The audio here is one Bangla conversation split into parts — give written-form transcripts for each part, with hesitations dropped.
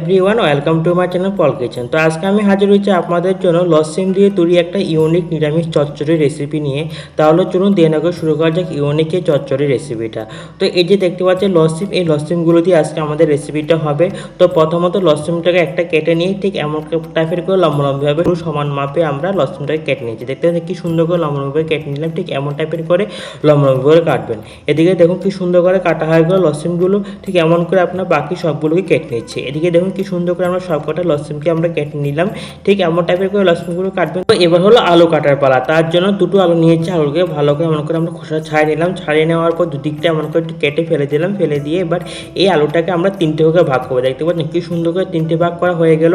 Everyone welcome to my channel Paul kitchen. তো আজকে আমি হাজির হয়েছি আপনাদের জন্য লসিম দিয়ে তৈরি একটা ইউনিক নিরামিষ চচ্চড়ি রেসিপি নিয়ে। তাহলে চলুন দেরি না করে শুরু করা যাক ইউনিক এই চচ্চড়ি রেসিপিটা। তো এই যে দেখতে পাচ্ছেন লসিম, এই লসিমগুলো দিয়ে আজকে আমাদের রেসিপিটা হবে। তো প্রথমত লসিমটাকে একটা কেটে নিয়ে ঠিক এমন টাইপের করে লম্বালম্বিভাবে সমান মাপে আমরা লসিমটাকে কেটে নিয়েছি। দেখতে পাচ্ছেন কি সুন্দর করে লম্বালম্বিভাবে কেটে নিলাম, ঠিক এমন টাইপের করে লম্বালম্বিভাবে কাটবেন। এদিকে দেখুন কি সুন্দর করে কাটা হয়ে গেল লসিমগুলো, ঠিক এমন করে আপনার বাকি সবগুলোকে কেটে নিচ্ছি। এদিকে দেখুন কি সুন্দর করে আমরা সবকটা লসিমকে আমরা কেটে নিলাম, ঠিক এমন টাইপের করে লসিমগুলো কাটবেন। তো এবার হলো আলু কাটার পালা। তার জন্য দুটো আলু নিয়েছি, আলুকে ভালো করে এমন করে আমরা খোসা ছাড়িয়ে নিলাম। ছাড়িয়ে নেওয়ার পর দুদিকটা এমন করে একটু কেটে ফেলে দিলাম। ফেলে দিয়ে এবার এই আলুটাকে আমরা তিনটে ভাগে ভাগ করবো। দেখতে পাচ্ছেন কি সুন্দর করে তিনটে ভাগ করা হয়ে গেল।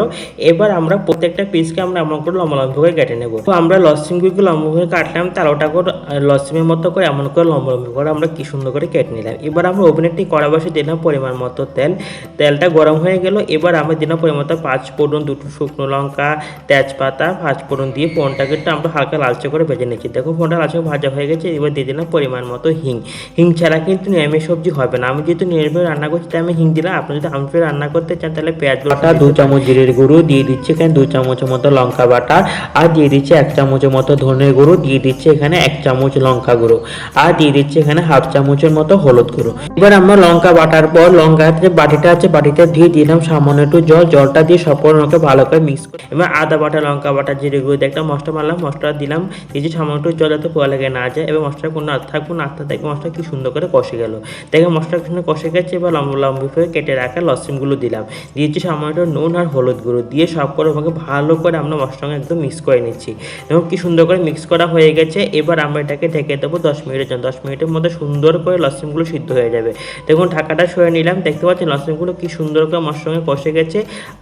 এবার আমরা প্রত্যেকটা পিসকে আমরা এমন করে লম্বা করে কেটে নেবো। তো আমরা লসিমগুলোকে লম্বা করে কাটলাম, তার ওটা করে লসিমের মতো করে এমন করে লম্বা করে আমরা কি সুন্দর করে কেটে নিলাম। এবার আমরা ওভেনে একটি কড়া বসে দিলাম পরিমাণ মতো তেল। তেলটা গরম হয়ে গেল। এবার আমরা দিলাম পরিমাণ মতো 5 ফোড়ন, 2 শুকনো লঙ্কা, তেজপাতা, 5 ফোড়ন দিয়ে ফোড়নটাকে একটু আমরা হালকা লালচে করে ভেজে নিচ্ছি। দেখো ফোড়নটা লালচে ভাজা হয়ে গেছে। এবার দিয়ে দিলাম পরিমাণ মতো হিং। হিং ছাড়া কিন্তু নিরামিষ সবজি হবে না। আমি যেহেতু নিরামিষ রান্না করছি তাই আমি হিং দিলাম। আপনি যদি আমিষ রান্না করতে চান তাহলে পেঁয়াজ বাটা, 2 চামচ জিরের গুঁড়ো দিয়ে দিচ্ছি এখানে, 2 চামচের মতো লঙ্কা বাটা, আর দিয়ে দিচ্ছি 1 চামচের মতো ধনের গুঁড়ো, দিয়ে দিচ্ছি এখানে 1 চামচ লঙ্কা গুঁড়ো, আর দিয়ে দিচ্ছি এখানে 1/2 চামচের মতো হলুদ গুঁড়ো। এবার আমরা লঙ্কা বাটার পর লঙ্কার যে বাটিটা আছে বাটিটা দিয়ে দিলাম সামান্য একটু জল। জলটা দিয়ে সম্পূর্ণকে ভালো করে মিক্স করে এবার আদা বাটা, লঙ্কা বাটা, জিরে গুঁড়ো দিয়ে একটা মশলা মারলাম। মশলা দিলাম, এই যে সামান্য একটু জল যাতে পোয়া লেগে না যায়। এবার মশলা কোনো থাকবো না আস্তে দেখবো মশলা কি সুন্দর করে কষে গেল। দেখে মশলা সুন্দর কষে গেছে। এবার লম্বি করে কেটে রাখা লসিমগুলো দিলাম, দিয়েছি সামান্য একটু নুন আর হলুদ গুঁড়ো দিয়ে সব করে আমাকে ভালো করে আমরা মশলার সঙ্গে একদম মিক্স করে নিচ্ছি। এবং কি সুন্দর করে মিক্স করা হয়ে গেছে। এবার আমরা এটাকে ঢেকে দেবো 10 মিনিটের জন্য। 10 মিনিটের মধ্যে সুন্দর করে লসিমগুলো সিদ্ধ হয়ে যাবে। দেখুন ঢাকাটা সরিয়ে নিলাম। দেখতে পাচ্ছেন লসিমগুলো কি সুন্দর করে মশলার সঙ্গে কষে গেছে।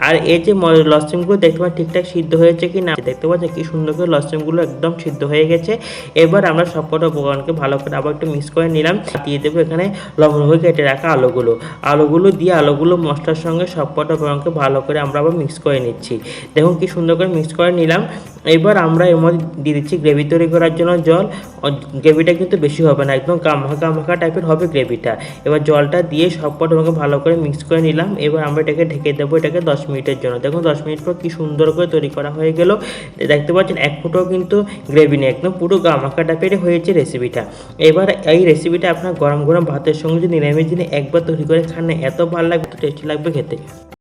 আর এই যে লসিমগুলো দেখতে পাচ্ছেন ঠিকঠাক সিদ্ধ হয়েছে কি না, দেখতে পাচ্ছেন কি সুন্দর করে লসিমগুলো একদম সিদ্ধ হয়ে গেছে। এবার আমরা সবকটা উপকরণকে ভালো করে আবার একটু মিক্স করে নিলাম। দিয়ে দেবো এখানে লবণ হয়ে কেটে রাখা আলুগুলো দিয়ে আলুগুলো মশলার সঙ্গে সবকটা উপকরণকে ভালো করে আমরা আবার মিক্স করে নিচ্ছি। দেখুন কি সুন্দর করে মিক্স করে নিলাম। এবার আমরা এর মধ্যে দিয়ে দিচ্ছি গ্রেভি তৈরি করার জন্য জল। গ্রেভিটা কিন্তু বেশি হবে না, একদম গামাখা টাইপের হবে গ্রেভিটা। এবার জলটা দিয়ে সবকটা আমাকে ভালো করে মিক্স করে নিলাম। এবার আমরা এটাকে ঢেকে দেবো এটাকে 10 মিনিটের জন্য। দেখুন 10 মিনিট পর কি সুন্দর করে তৈরি করা হয়ে গেল। দেখতে পাচ্ছেন এক ফুটও কিন্তু গ্রেভি নেই, একদম পুরো গামাখা টাইপের হয়েছে রেসিপিটা। এবার এই রেসিপিটা আপনার গরম গরম ভাতের সঙ্গে যদি নিরামিষ দিনে একবার তৈরি করে খান না, এত ভালো লাগবে, এত টেস্টি লাগবে খেতে।